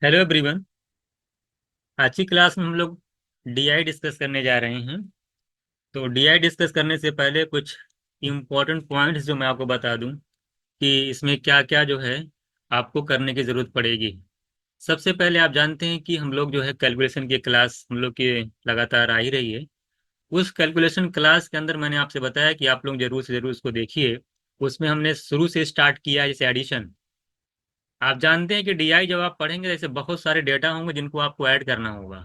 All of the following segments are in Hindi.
Hello everyone. आज की क्लास में हम लोग डीआई डिस्कस करने जा रहे हैं। तो डीआई डिस्कस करने से पहले कुछ इम्पोर्टेंट पॉइंट्स जो मैं आपको बता दूं कि इसमें क्या क्या जो है आपको करने की ज़रूरत पड़ेगी। सबसे पहले आप जानते हैं कि हम लोग जो है कैलकुलेशन की क्लास हम लोग की लगातार आ ही रही है। उस कैलकुलेशन क्लास के अंदर मैंने आपसे बताया कि आप लोग जरूर से जरूर उसको देखिए। उसमें हमने शुरू से स्टार्ट किया है, जैसे एडिशन। आप जानते हैं कि डीआई जब आप पढ़ेंगे जैसे बहुत सारे डेटा होंगे जिनको आपको ऐड करना होगा।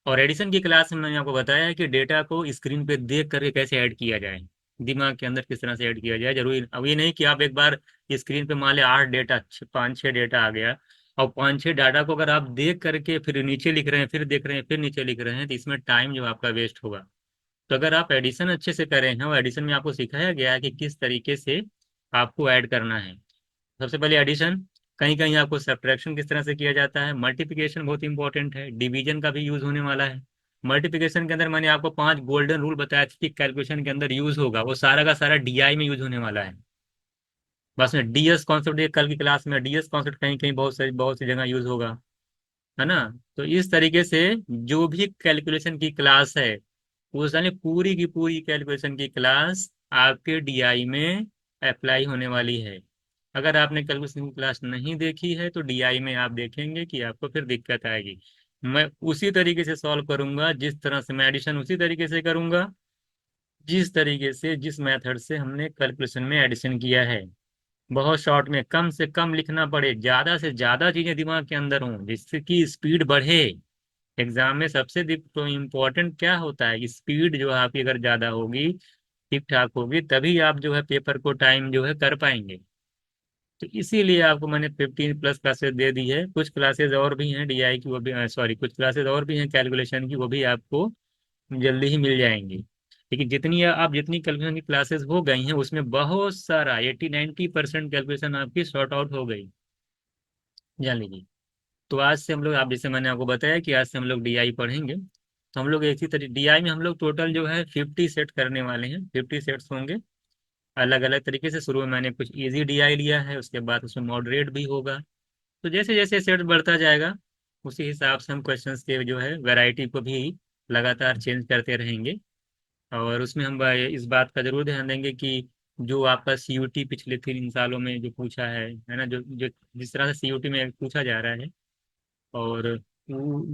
और एडिशन की क्लास में मैंने आपको बताया है कि डेटा को स्क्रीन पे देख करके कैसे ऐड किया जाए, दिमाग के अंदर किस तरह से ऐड किया जाए। जरूरी अब ये नहीं कि आप एक बार स्क्रीन पे मान लिया 8 डेटा, 5 6 डेटा आ गया, और 5 6 डाटा को अगर आप देख करके फिर नीचे लिख रहे हैं, फिर देख रहे हैं, फिर नीचे लिख रहे हैं, तो इसमें टाइम जो आपका वेस्ट होगा। तो अगर आप एडिशन अच्छे से करें हैं और एडिशन में आपको सिखाया गया है कि किस तरीके से आपको ऐड करना है। सबसे पहले एडिशन, कहीं कहीं आपको सब्ट्रैक्शन किस तरह से किया जाता है, मल्टीप्लिकेशन बहुत इंपॉर्टेंट है, डिवीजन का भी यूज होने वाला है। मल्टीप्लिकेशन के अंदर मैंने आपको 5 गोल्डन रूल बताया था कि कैलकुलेशन के अंदर यूज होगा, वो सारा का सारा डीआई में यूज होने वाला है। बस में डीएस कॉन्सेप्ट कल की क्लास में डीएस कॉन्सेप्ट कहीं कहीं बहुत सी जगह यूज होगा, है ना। तो इस तरीके से जो भी कैलकुलेशन की क्लास है, वो सारी पूरी की पूरी कैलकुलेशन की क्लास आपके डीआई में अप्लाई होने वाली है। अगर आपने कैलकुलेशन की क्लास नहीं देखी है तो डीआई में आप देखेंगे कि आपको फिर दिक्कत आएगी। मैं उसी तरीके से सॉल्व करूंगा जिस तरह से मैं एडिशन उसी तरीके से करूंगा जिस तरीके से जिस मेथड से हमने कैलकुलेशन में एडिशन किया है। बहुत शॉर्ट में, कम से कम लिखना पड़े, ज्यादा से ज्यादा चीजें दिमाग के अंदर हों जिससे कि स्पीड बढ़े। एग्जाम में सबसे तो इम्पोर्टेंट क्या होता है, स्पीड जो आपकी अगर ज्यादा होगी, ठीक ठाक होगी, तभी आप जो है पेपर को टाइम जो है कर पाएंगे। तो इसीलिए आपको मैंने 15+ क्लासेस दे दी है। कुछ क्लासेस और भी हैं डीआई की, वो भी सॉरी, कुछ क्लासेस और भी हैं कैलकुलेशन की, वो भी आपको जल्दी ही मिल जाएंगी। लेकिन जितनी कैलकुलेशन की क्लासेस हो गई हैं उसमें बहुत सारा 80 90% कैलकुलेशन आपकी सॉर्ट आउट हो गई, जान लीजिए। तो आज से हम लोग, आप जैसे मैंने आपको बताया कि आज से हम लोग डीआई पढ़ेंगे, तो हम लोग इसी तरीके डीआई में हम लोग टोटल जो है 50 सेट करने वाले हैं। 50 सेट्स होंगे अलग अलग तरीके से। शुरू में मैंने कुछ इजी डीआई लिया है, उसके बाद उसमें मॉडरेट भी होगा। तो जैसे जैसे सेट बढ़ता जाएगा उसी हिसाब से हम क्वेश्चंस के जो है वैरायटी को भी लगातार चेंज करते रहेंगे। और उसमें हम इस बात का जरूर ध्यान देंगे कि जो आपका सीयूटी पिछले 3 सालों में जो पूछा है ना, जो जो जिस तरह से सीयूटी में पूछा जा रहा है, और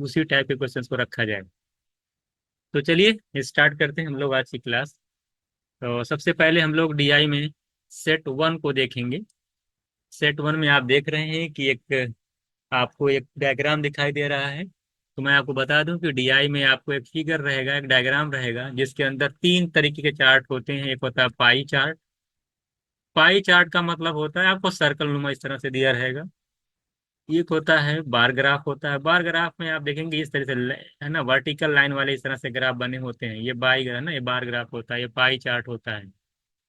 उसी टाइप के क्वेश्चंस को रखा जाए। तो चलिए स्टार्ट करते हैं हम लोग आज की क्लास। तो सबसे पहले हम लोग डीआई में सेट वन को देखेंगे। सेट वन में आप देख रहे हैं कि एक आपको एक डायग्राम दिखाई दे रहा है। तो मैं आपको बता दूं कि डीआई में आपको एक फिगर रहेगा, एक डायग्राम रहेगा, जिसके अंदर 3 तरीके के चार्ट होते हैं। एक होता है पाई चार्ट। पाई चार्ट का मतलब होता है आपको सर्कल नुमा इस तरह से दिया रहेगा। एक होता है बार ग्राफ होता है। बार ग्राफ में आप देखेंगे इस तरह से है ना, वर्टिकल लाइन वाले इस तरह से ग्राफ बने होते हैं। ये बाई है ना, ये बार ग्राफ होता है, ये पाई चार्ट होता है।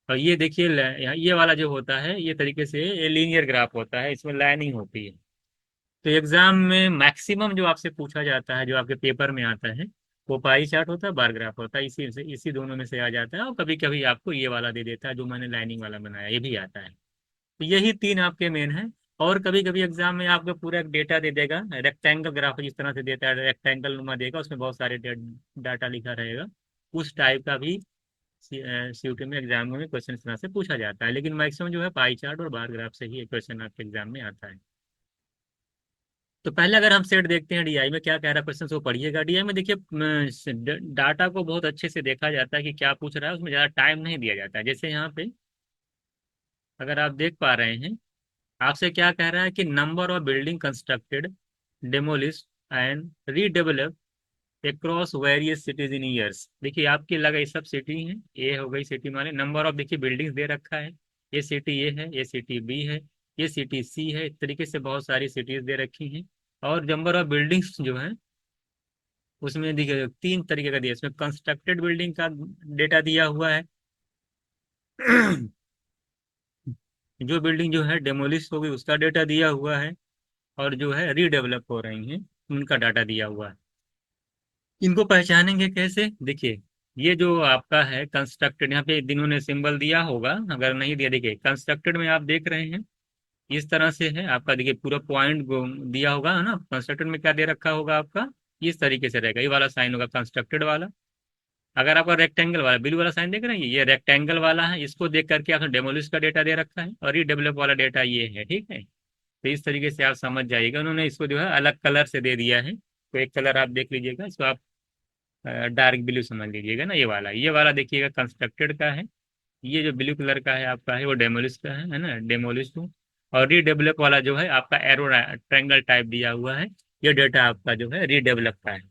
और ये देखिए ये वाला जो होता है ये तरीके से ये लीनियर ग्राफ होता है, इसमें लाइनिंग होती है। तो एग्जाम में मैक्सिमम जो आपसे पूछा जाता है, जो आपके पेपर में आता है, वो पाई चार्ट होता है, बार ग्राफ होता है। इसी दोनों में से आ जाता है। और कभी कभी आपको ये वाला दे देता है जो मैंने लाइनिंग वाला बनाया, ये भी आता है। तो यही 3 आपके मेन हैं। और कभी कभी एग्जाम में आपको पूरा एक डेटा दे देगा, रेक्टेंगल ग्राफ जिस तरह से देता है, रेक्टेंगल नुमा देगा, उसमें बहुत सारे डाटा लिखा रहेगा। उस टाइप का भी सीयूटी में एग्जाम में क्वेश्चन इस तरह से पूछा जाता है। लेकिन मैक्सिमम जो है पाई चार्ट और बार ग्राफ से ही क्वेश्चन आपके एग्जाम में आता है। तो पहले अगर हम सेट देखते हैं डीआई में क्या कह रहा है क्वेश्चन, वो पढ़िएगा। डीआई में देखिए डाटा को बहुत अच्छे से देखा जाता है कि क्या पूछ रहा है, उसमें ज़्यादा टाइम नहीं दिया जाता है। जैसे यहाँ पे अगर आप देख पा रहे हैं, आपसे क्या कह रहा है कि number of building constructed, demolish and redevelop across various cities in years. देखिए आपकी लगा ये सब सिटी हैं, ये हो गई सिटी माने। नंबर ऑफ देखिए बिल्डिंग्स दे रखा है, ये सिटी ए है, ये सिटी बी है, ये सिटी सी है। इस तरीके से बहुत सारी सिटीज दे रखी हैं। और नंबर ऑफ बिल्डिंग्स जो है उसमें देखिए 3 तरीके का दिया, इसमें कंस्ट्रक्टेड बिल्डिंग का डेटा दिया हुआ है। जो बिल्डिंग जो है डेमोलिश हो गई उसका डेटा दिया हुआ है, और जो है रीडेवलप हो रही हैं उनका डाटा दिया हुआ है। इनको पहचानेंगे कैसे, देखिए ये जो आपका है कंस्ट्रक्टेड, यहाँ पे इन्होंने सिंबल दिया होगा, अगर नहीं दिया देखिए कंस्ट्रक्टेड में आप देख रहे हैं इस तरह से है आपका। देखिए पूरा पॉइंट दिया होगा है ना, कंस्ट्रक्टेड में क्या दे रखा होगा आपका, इस तरीके से रहेगा, ये वाला साइन होगा कंस्ट्रक्टेड वाला। अगर आपका रेक्टेंगल वाला ब्लू वाला साइन देख रहे हैं, ये रेक्टेंगल वाला है, इसको देख करके आपने डेमोलिश का डेटा दे रखा है, और ये डेवलप वाला डेटा ये है, ठीक है। तो इस तरीके से आप समझ जाइएगा, उन्होंने इसको जो है अलग कलर से दे दिया है। तो एक कलर आप देख लीजिएगा, इसको आप डार्क ब्लू समझ लीजिएगा ना, ये वाला देखिएगा कंस्ट्रक्टेड का है। ये जो ब्लू कलर का है आपका है वो डेमोलिश का है ना, डेमोलिश टू। और रीडेवलप वाला जो है आपका एरो ट्रायंगल टाइप दिया हुआ है, ये डेटा आपका जो है रीडेवलप का है।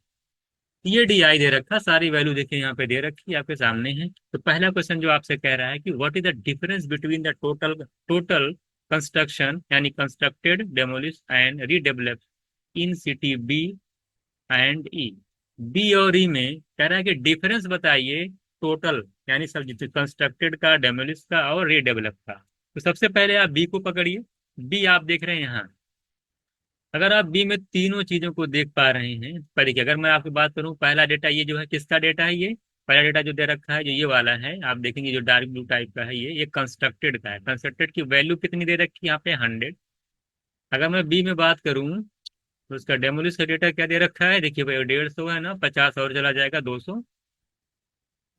ये डीआई दे रखा, सारी वैल्यू देखिए यहाँ पे दे रखी है आपके सामने है। तो पहला क्वेश्चन जो आपसे कह रहा है कि what is the difference between the total total construction यानी constructed, demolish and redevelop in city B and E. B और ई में कह रहा है कि डिफरेंस बताइए टोटल यानी सब जितने कंस्ट्रक्टेड का, डेमोलिश का और रीडेवलप का। तो सबसे पहले आप बी को पकड़िए। बी आप देख रहे हैं यहाँ, अगर आप बी में तीनों चीजों को देख पा रहे हैं, पर देखिए अगर मैं आपकी बात करूं, पहला डेटा ये जो है किसका डेटा है, ये पहला डेटा जो दे रखा है जो ये वाला है, आप देखेंगे जो डार्क ब्लू टाइप का है, ये कंस्ट्रक्टेड का है। कंस्ट्रक्टेड की वैल्यू कितनी दे रखी है यहाँ पे, 100। अगर मैं बी में बात करूं तो उसका डेमोलिश का डेटा क्या दे रखा है, देखिए भाई 150 है ना, 50 और चला जाएगा 200।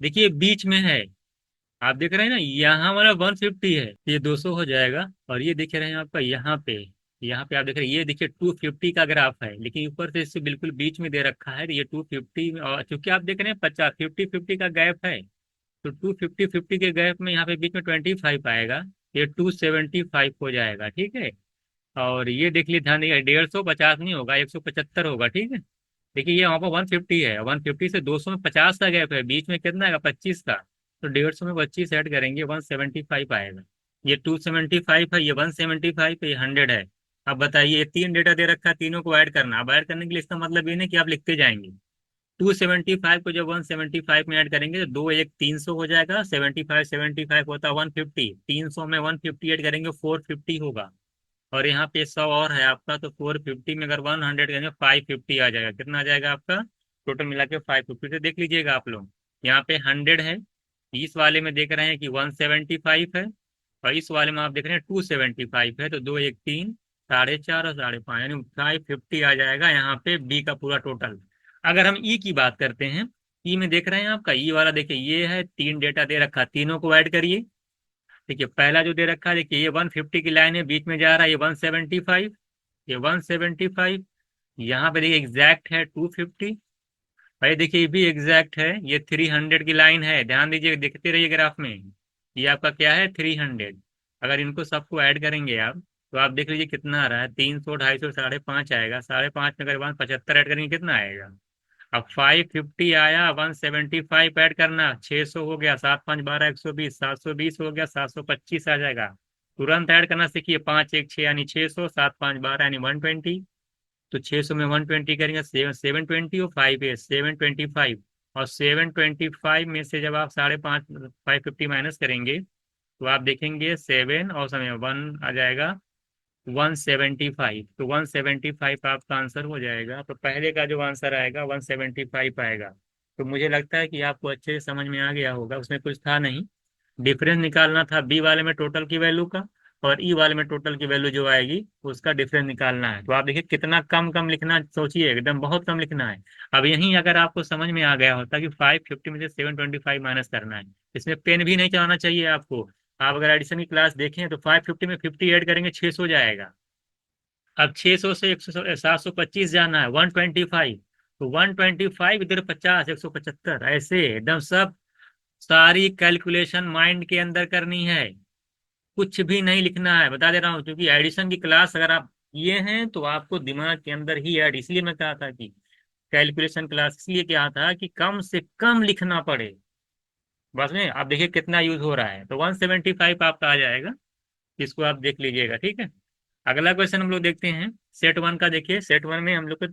देखिए बीच में है, आप देख रहे हैं ना, यहाँ वाला 150 है, ये 200 हो जाएगा। और ये देख रहे हैं आपका यहाँ पे आप देख रहे हैं, ये देखिए 250 का ग्राफ है, लेकिन ऊपर से इससे बिल्कुल बीच में दे रखा है, तो ये 250 में, और चूंकि आप देख रहे हैं 50-50 का गैप है, तो 250-50 के गैप में यहाँ पे बीच में 25 आएगा, ये 275 हो जाएगा, ठीक है। और ये देख लीजिए, ध्यान दिए 150 नहीं होगा, 175 होगा, ठीक है। देखिए ये वहाँ पर 150 है, 150 से 200 में 50 का गैप है, बीच में कितना आएगा, 25 का। तो 150 में 25 ऐड करेंगे, 175 आएगा। ये 275 है, ये 175 है, ये 100 है। अब बताइए, ये तीन डेटा दे रखा है, तीनों को ऐड करना। अब ऐड करने के लिए इसका मतलब ये नहीं कि आप लिखते जाएंगे। 275 को जब 175 में ऐड करेंगे तो दो एक 300 हो जाएगा, 75 होता है 150, 300 में 150 ऐड करेंगे 450 होगा। और यहाँ पे 100 और है आपका, तो 450 में अगर 100 करेंगे 550 आ जाएगा। कितना आ जाएगा आपका, टोटल मिला के 550। से देख लीजिएगा आप लोग, यहाँ पे 100 है, इस वाले में देख रहे हैं कि 175 है, और इस वाले में आप देख रहे हैं 275 है। तो दो एक तीन, 4.5 और 5.5 यानी 550 आ जाएगा यहाँ पे बी का पूरा टोटल। अगर हम ई की बात करते हैं, ई में देख रहे हैं आपका, ई वाला देखिए ये है, तीन डेटा दे रखा, तीनों को ऐड करिए। देखिए पहला जो दे रखा है, देखिए ये 150 की लाइन है, बीच में जा रहा है ये 175, ये 175। यहाँ पे देखिए एग्जैक्ट है 250, भाई देखिए ये भी एग्जैक्ट है, ये 300 की लाइन है, ध्यान दीजिए देखते रहिए ग्राफ में। ये आपका क्या है, 300। अगर इनको सबको ऐड करेंगे आप, तो आप देख लीजिए कितना आ रहा है, 300, 250, 5.5 आएगा। 5.5 में अगर 175 ऐड करेंगे कितना आएगा। अब 550 आया, 175 ऐड करना, 600 हो गया, 7 5 12 120, 720 हो गया, 725 आ जाएगा। तुरंत ऐड करना सीखिए, 5 1 6 यानी 600, 7 5 12 यानी 120। तो 600 में 120 करेंगे, 720 और 725। और 725 में से जब आप 5.5 550 माइनस करेंगे, तो आप देखेंगे 7 और समय 1 आ जाएगा, 175। तो 175 आपका आंसर हो जाएगा। तो पहले का जो आंसर आएगा 175 आएगा। तो मुझे लगता है कि आपको अच्छे से समझ में आ गया होगा, उसमें कुछ था नहीं। डिफरेंस निकालना था बी वाले में टोटल की वैल्यू का, और ई वाले में टोटल की वैल्यू जो आएगी उसका डिफरेंस निकालना है। तो आप देखिए कितना कम कम लिखना, सोचिए एकदम बहुत कम लिखना है। अब यहीं अगर आपको समझ में आ गया होता कि 550 में से 725 माइनस करना है, इसमें पेन भी नहीं चलाना चाहिए आपको। आप अगर एडिशन की क्लास देखें तो 550 में 50 ऐड करेंगे 600 जाएगा। अब 600 से 725 जाना है 125, तो 125 इधर 50, 175, ऐसे एकदम सब सारी कैलकुलेशन माइंड के अंदर करनी है। कुछ भी नहीं लिखना है, बता दे रहा हूँ, क्योंकि एडिशन की क्लास अगर आप ये हैं तो आपको दिमाग के अंदर ही ऐड, इसलिए मैं कहा था कि कैलकुलेशन क्लास इसलिए क्या था कि कम से कम लिखना पड़े। बस में आप देखिए कितना यूज हो रहा है, तो 175 आपका आ जाएगा। इसको आप देख लीजिएगा, ठीक है। अगला क्वेश्चन हम लोग देखते हैं सेट वन का। देखिए सेट वन में हम लोग को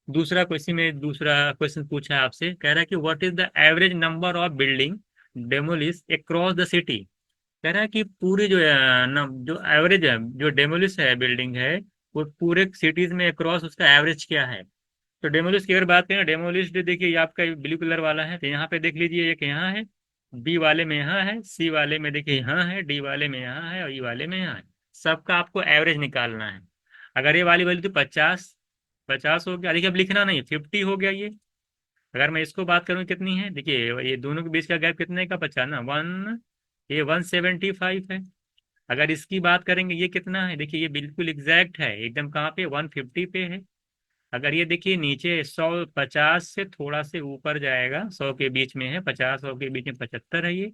दूसरा क्वेश्चन में दूसरा क्वेश्चन पूछा है आपसे, कह रहा है कि what is the average number of building demolish across the city. कह रहा है कि पूरी जो जो एवरेज है, जो डेमोलिश है बिल्डिंग है, वो पूरे सिटीज में अक्रॉस उसका एवरेज क्या है। तो डेमोलिश की अगर बात करें, डेमोलिश देखिए ये आपका ब्लू कलर वाला है, तो यहाँ पे देख लीजिए एक यहाँ है, बी वाले में यहाँ है, सी वाले में देखिए यहाँ है, डी वाले में यहाँ है, और ई वाले में यहाँ है। सबका आपको एवरेज निकालना है। अगर ये वाली वैल्यू तो 50, 50 हो गया, देखिए अब लिखना नहीं, 50 हो गया ये। अगर मैं इसको बात करूं कितनी है, देखिए ये दोनों के बीच का गैप कितने का बचा ना, वन, ये 175 है। अगर इसकी बात करेंगे ये कितना है, देखिए ये बिल्कुल एग्जैक्ट है एकदम, कहाँ पे 150 पे है। अगर ये देखिए नीचे 100, 50 से थोड़ा से ऊपर जाएगा, 100 के बीच में है, 50 100 के बीच में 75 है ये।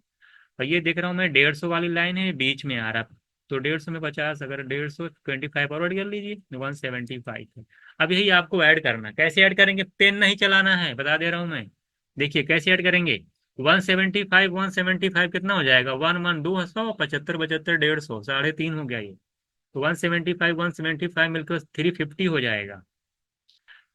और ये देख रहा हूँ मैं 150 वाली लाइन है, बीच में आ रहा। तो 150 में 50, अगर 150 25 और ऐड कर लीजिए, 175 है। अब यही आपको ऐड करना, कैसे ऐड करेंगे, पेन नहीं चलाना है, बता दे रहा हूँ मैं। देखिए कैसे ऐड करेंगे, 175, 175 कितना हो जाएगा, वन वन 200, 75 75 150, 3.5 हो गया ये। तो 175 175 मिलकर 350 हो जाएगा।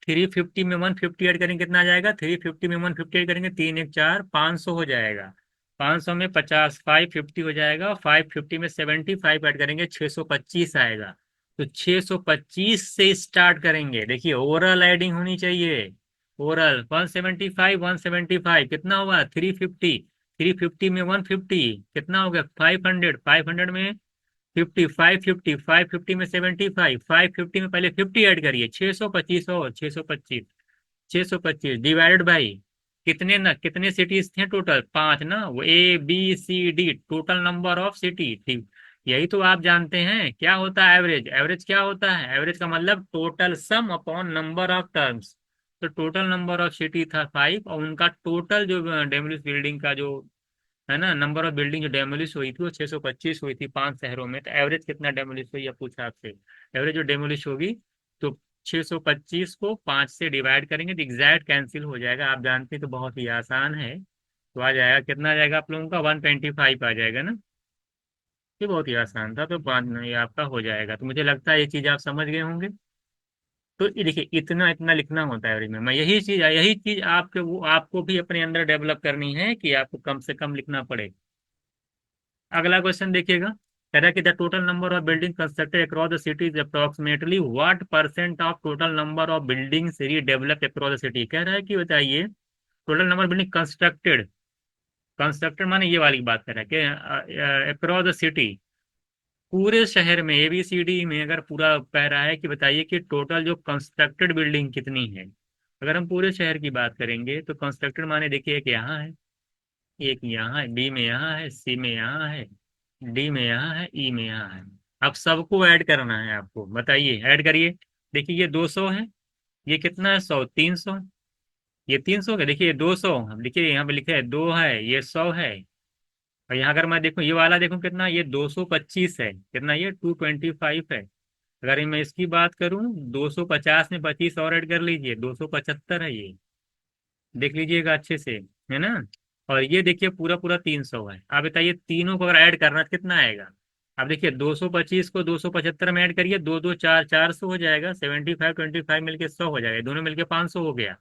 350 में 150 ऐड करेंगे कितना आ जाएगा, 350 में 150 ऐड करेंगे, 3 1 4, 500 हो जाएगा। 500 में 50, 550 हो जाएगा। 550 में 75 ऐड करेंगे, 625 आएगा। तो 625 से स्टार्ट करेंगे। देखिए ओवरऑल एडिंग होनी चाहिए। ओवरऑल 175, 175 कितना हुआ, 350। 350 में 150 कितना हो गया, 500। 500 में 50, 550, 550 में 75, 550 में पहले 50 ऐड करिए, 625 और 625, 625 डिवाइडेड बाई कितने ना, कितने सिटीज थे टोटल, 5 ना, वो ABCD total number of city थी। यही तो आप जानते हैं क्या होता है एवरेज। एवरेज क्या होता है, एवरेज का मतलब total sum upon number of terms. तो टोटल नंबर ऑफ सिटी था 5, और उनका टोटल जो डेमोलिश बिल्डिंग का जो है ना, नंबर ऑफ बिल्डिंग जो डेमोलिश हुई थी वो 625 हुई थी 5 शहरों में। तो एवरेज कितना डेमोलिश हुई, ये पूछा आपसे। एवरेज जो डेमोलिश होगी, तो 625 को 5 से डिवाइड करेंगे तो एग्जैक्ट कैंसिल हो जाएगा। आप जानते हैं तो बहुत ही आसान है। तो आ जाएगा, कितना आ जाएगा आप लोगों का, 125 आ जाएगा ना। ये बहुत ही आसान था, तो बाद में ये आपका हो जाएगा। तो मुझे लगता है ये चीज़ आप समझ गए होंगे। तो ये देखिए इतना इतना लिखना होता है एवरेज में। मैं यही चीज आपके वो आपको भी अपने अंदर डेवलप करनी है कि आपको कम से कम लिखना पड़े। अगला क्वेश्चन देखिएगा, कह रहा है कि the total number of building constructed across the city is approximately what percent of total number of buildings redeveloped across the city. कह रहा है कि बताइए total number building constructed, constructed माने ये वाली बात कर रहा है कि अक्रॉस द सिटी, पूरे शहर में ABCD में अगर पूरा कह रहा है कि बताइए कि टोटल जो कंस्ट्रक्टेड बिल्डिंग कितनी है। अगर हम पूरे शहर की बात करेंगे तो कंस्ट्रक्टेड माने देखिए एक यहाँ है, एक यहाँ है, B में यहाँ है, C में यहाँ है, D में यहाँ है, E में यहाँ है। अब सबको ऐड करना है आपको, बताइए ऐड करिए। देखिए ये 200 है, ये कितना है 100, 300, ये 300 का, देखिए ये 200, अब देखिए यहाँ पे लिखा है 2 है, ये 100 है। और यहाँ अगर मैं देखूँ ये वाला देखूँ कितना, ये 225 है, कितना ये 225 है। अगर मैं इसकी बात करूँ, 250 में 25 और ऐड कर लीजिए, 275 है ये, देख लीजिएगा अच्छे से, है ना। और ये देखिए पूरा पूरा 300 है। आप बताइए तीनों को अगर ऐड करना तो कितना आएगा। अब देखिए 225 को 275 में ऐड करिए, 2 2 4, 400 हो जाएगा, 75 25 मिलके 100 हो जाएगा, दोनों मिलके 500 हो गया।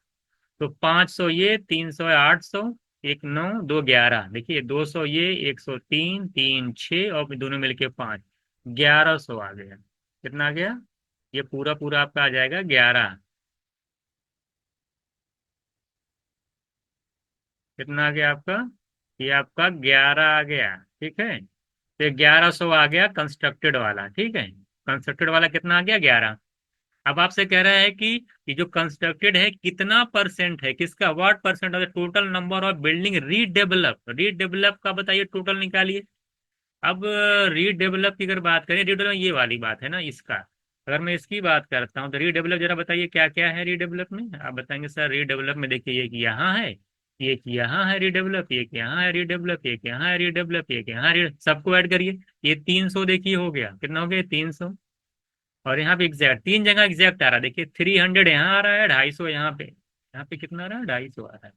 तो 500 ये, 300 800, एक 9 2 11, देखिए 200 ये, 103 3 6 और दोनों मिलके 5, 1100 आ गया। कितना आ गया, ये पूरा पूरा आपका आ जाएगा 11। कितना आ गया आपका, ये आपका 11 आ गया, ठीक है। तो 1100 आ गया कंस्ट्रक्टेड वाला, ठीक है। कंस्ट्रक्टेड वाला कितना आ गया, 11। अब आपसे कह रहा है कि ये जो कंस्ट्रक्टेड है कितना परसेंट है, किसका, what percent of the total number of building redevelop. Redevelop का बताइए टोटल निकालिए। अब रीडेवलप की अगर बात करें, रीडेवलप ये वाली बात है ना इसका। अगर मैं इसकी बात करता हूँ तो रीडेवलप जरा बताइए क्या क्या है रीडेवलप में। आप बताएंगे सर रीडेवलप में देखिए एक यहाँ है, एक यहाँ है रीडेवलप, एक यहाँ है रीडेवलप, एक यहाँ है रीडेवलप, एक यहाँ सबको ऐड करिए। ये 300 देखिए हो गया, कितना हो गया 300। और यहाँ पे एग्जैक्ट 3 जगह एग्जैक्ट आ रहा है, देखिए 300 यहाँ आ रहा है, 250 यहाँ पे, यहाँ पे कितना आ रहा है, 250 आ रहा है।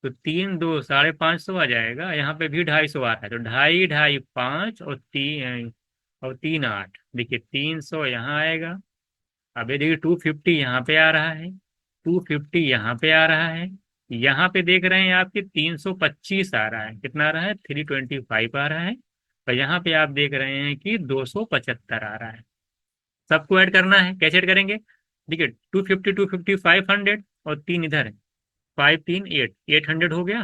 तो 3 2 550 आ जाएगा, यहाँ पे भी 250 आ रहा है। तो ढाई ढाई 5 और 3 8, देखिए 300 यहाँ आएगा। अब ये देखिए 250 यहाँ पे आ रहा है, 250 यहाँ पे आ रहा है। यहाँ पे देख रहे हैं आपके 325 आ रहा है, कितना आ रहा है, 325 आ रहा है। और यहाँ पे आप देख रहे हैं कि 275 आ रहा है। सबको ऐड करना है, कैसे ऐड करेंगे, देखिए 250 250 500, और 3 इधर है, 5 3 8, 800 हो गया।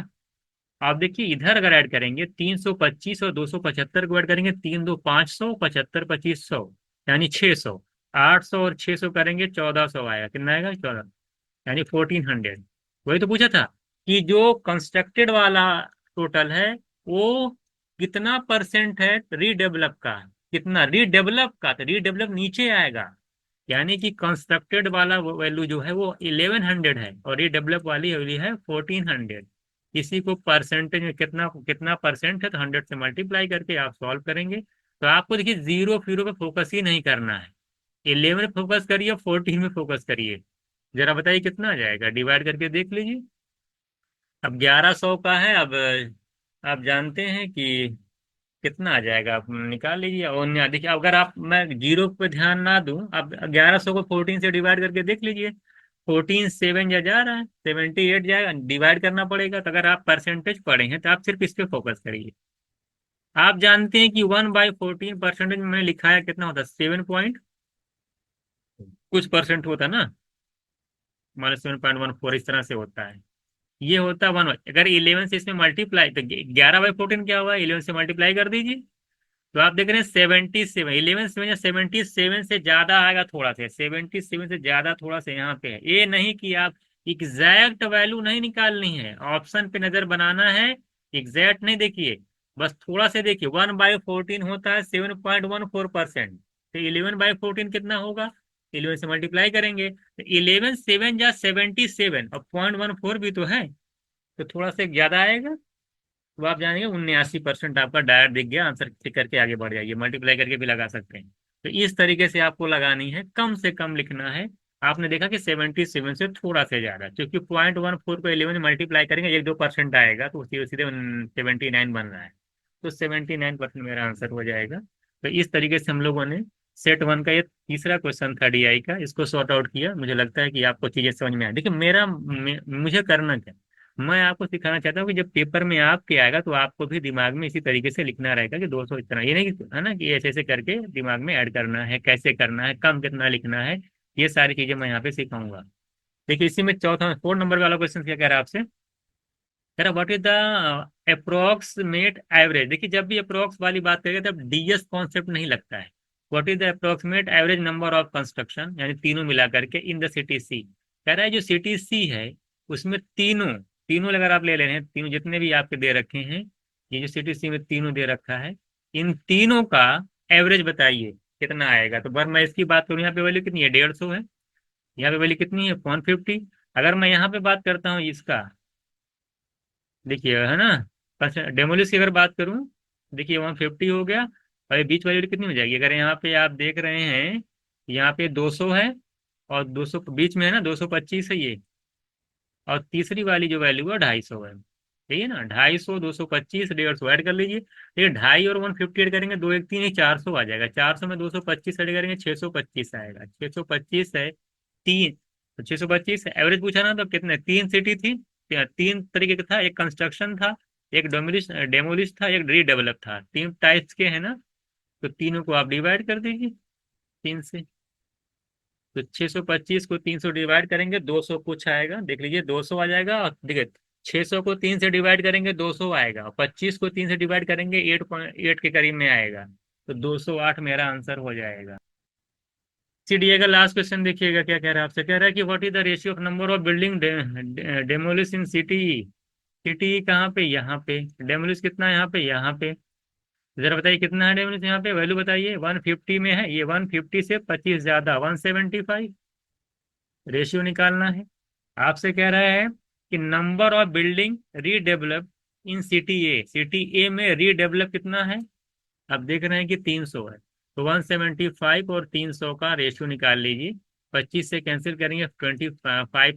आप देखिए इधर अगर ऐड करेंगे 325 और 275 को ऐड करेंगे, 3 2 500, 75 2500, यानी 600। 800 और 600 करेंगे 1400 आएगा। कितना आएगा? 14, यानी 1400। वही तो पूछा था कि जो कंस्ट्रक्टेड वाला टोटल है वो कितना परसेंट है रीडेवलप का। कितना रीडेवलप का, तो रीडेवलप नीचे आएगा। यानी कि कंस्ट्रक्टेड वाला वैल्यू जो है वो 1100 है और रीडेवलप वाली वैल्यू है 1400। इसी को परसेंटेज में कितना कितना परसेंट है तो 100 से मल्टीप्लाई करके आप सॉल्व करेंगे। तो आपको देखिए जीरो फिरो पे फोकस ही नहीं करना है। 11 में फोकस करिए, 14 में फोकस करिए। जरा बताइए कितना आ जाएगा, डिवाइड करके देख लीजिए। अब 1100 का है। अब आप जानते हैं कि कितना आ जाएगा, आप निकाल लीजिए। और देखिए अगर आप, मैं जीरो पे ध्यान ना दूं, अब 1100 को 14 से डिवाइड करके देख लीजिए। 14 7 जा रहा है, 78 जाएगा, डिवाइड करना पड़ेगा। तो अगर आप परसेंटेज पढ़े हैं तो आप सिर्फ इस पे फोकस करिए। आप जानते हैं कि 1/14 परसेंटेज में मैंने लिखा है कितना होता है? 7 पॉइंट कुछ परसेंट होता है ना, -7.14 इस तरह से होता है। ये होता है 1। अगर 11 से इसमें मल्टीप्लाई, तो 11/14 क्या हुआ? 11 से मल्टीप्लाई कर दीजिए। तो आप देख रहे हैं 77। 11 77 से ज्यादा आएगा थोड़ा सा, 77 से ज्यादा थोड़ा सा यहाँ पे है। ये नहीं कि आप एग्जैक्ट वैल्यू नहीं निकालनी है, ऑप्शन पे नजर बनाना है। एग्जैक्ट नहीं देखिए, बस थोड़ा सा देखिए। 1/14 होता है 7.14%। तो 11/14 कितना होगा? 11 से मल्टीप्लाई करेंगे तो 11 7 जा 77 और 0.14 भी तो है, तो थोड़ा सा ज्यादा आएगा। तो आप जानेंगे 79% आपका डायरेक्ट दिख गया। आंसर टिक करके आगे बढ़ जाइए, मल्टीप्लाई करके भी लगा सकते हैं। तो इस तरीके से आपको लगानी है, कम से कम लिखना है। आपने देखा कि 77 से थोड़ा से ज्यादा, क्योंकि 0.14 को 11 में मल्टीप्लाई करेंगे 1 2% आएगा, तो सीधे सीधे 79 बन रहा है। तो 79% मेरा आंसर हो जाएगा। तो इस तरीके से हम लोगों ने सेट वन का ये तीसरा क्वेश्चन था डीआई का, इसको सॉर्ट आउट किया। मुझे लगता है कि आपको चीजें समझ में आए। देखिए मुझे करना क्या, मैं आपको सिखाना चाहता हूँ कि जब पेपर में आपके आएगा तो आपको भी दिमाग में इसी तरीके से लिखना रहेगा कि 200 इतना, ये नहीं कि है ना कि ऐसे ऐसे करके दिमाग में ऐड करना है, कैसे करना है, कम कितना लिखना है। ये सारी चीजें मैं यहाँ पे सिखाऊंगा। देखिए इसी में चौथा 4 नंबर वाला क्वेश्चन क्या कह रहा है आपसे? कह रहा what is the approximate average. देखिए जब भी अप्रोक्स वाली बात करेंगे तब डीएस कॉन्सेप्ट नहीं लगता है। What is the approximate average number of construction, यानी तीनों मिला करके इन द सिटी सी। कह रहा है जो सिटी सी है उसमें तीनों, तीनों अगर आप ले ले रहे हैं, तीनों जितने भी आपके दे रखे हैं, ये जो सिटी सी में तीनों दे रखा है, इन तीनों का एवरेज बताइए कितना आएगा। तो बर मैं इसकी बात करूँ, यहाँ पे वैल्यू कितनी है? 150 है। यहाँ पे वैल्यू कितनी है? 150। अगर मैं यहाँ पे बात करता हूँ इसका, देखिए है ना, डेमोलिश की अगर बात करूं, देखिए 150 हो गया। और ये बीच वाली कितनी हो जाएगी? अगर यहाँ पे आप देख रहे हैं, यहाँ पे 200 है और 200 बीच में है ना, 225 है ये। और तीसरी वाली जो वैल्यू है 250 है। ठीक है ना, 250, 225, 150 ऐड कर लीजिए। देखिए 2.5 और 150 ऐड करेंगे, 2 1 3 ही 400 आ जाएगा। 400 में 225 ऐड करेंगे 625 आएगा। 625 है तीन, तो 625 एवरेज पूछा ना, तो कितने? तीन सिटी थी, तीन तरीके का था, एक कंस्ट्रक्शन था, एक डेमोलिश डेमोलिश था, एक रीडेवलप था। तीन टाइप्स के है ना, तो तीनों को आप डिवाइड कर दीजिए 3 से। तो 625 को 3 से डिवाइड करेंगे 200 कुछ आएगा, देख लीजिए 200 आ जाएगा। और देखिए 600 को 3 से डिवाइड करेंगे 200 आएगा, और 25 को 3 से डिवाइड करेंगे 8.8 के करीब में आएगा। तो 208 मेरा आंसर हो जाएगा। सीडीए का लास्ट क्वेश्चन देखिएगा क्या कह रहा है आपसे। कह रहा है कि what is the ratio of number of building demolish in city. City कहाँ पे? यहाँ पे। डेमोलिश कितना है? यहाँ पे, यहाँ पे। जरा बताइए कितना है डेमोलिश यहाँ पे, वैल्यू बताइए। 150 में है ये, 150 से 25 ज्यादा 175, रेशियो निकालना है। आपसे कह रहा है कि number of building redevelop in city A. City A में रीडेवलप कितना है? अब देख रहे हैं कि 300 है, तो 175 और 300 का रेशियो निकाल लीजिए। 25 से कैंसिल करेंगे, 25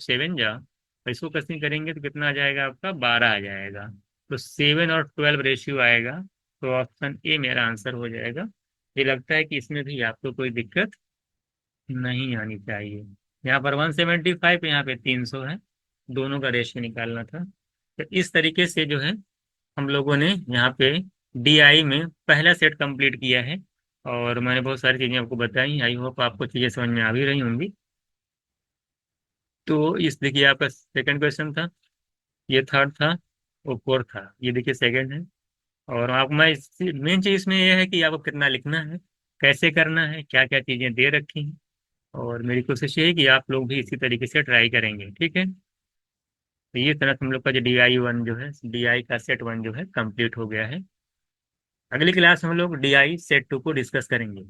7 जा, तो इसको कैंसिल करेंगे तो कितना आ जाएगा आपका? 12 आ जाएगा। तो 7 और 12 रेशियो आएगा। तो ऑप्शन ए मेरा आंसर हो जाएगा। ये लगता है कि इसमें भी आपको कोई दिक्कत नहीं आनी चाहिए। यहाँ पर 175, यहाँ पे 300 है, दोनों का रेशियो निकालना था। तो इस तरीके से जो है हम लोगों ने यहाँ पे डीआई में पहला सेट कंप्लीट किया है। और मैंने बहुत सारी चीजें आपको बताई, आई होप आपको चीजें समझ में आ भी रही होंगी। तो इस देखिए आपका सेकंड क्वेश्चन था, ये थर्ड था। वो फोर्थ था, ये देखिए सेकंड है। और आप मैं मेन चीज इसमें ये है कि आपको कितना लिखना है, कैसे करना है, क्या क्या चीजें दे रखी हैं। और मेरी कोशिश ये है कि आप लोग भी इसी तरीके से ट्राई करेंगे, ठीक है। तो ये तरह हम लोग का जो DI 1 जो है, DI का सेट 1 जो है कंप्लीट हो गया है। अगली क्लास हम लोग DI सेट 2 को डिस्कस करेंगे।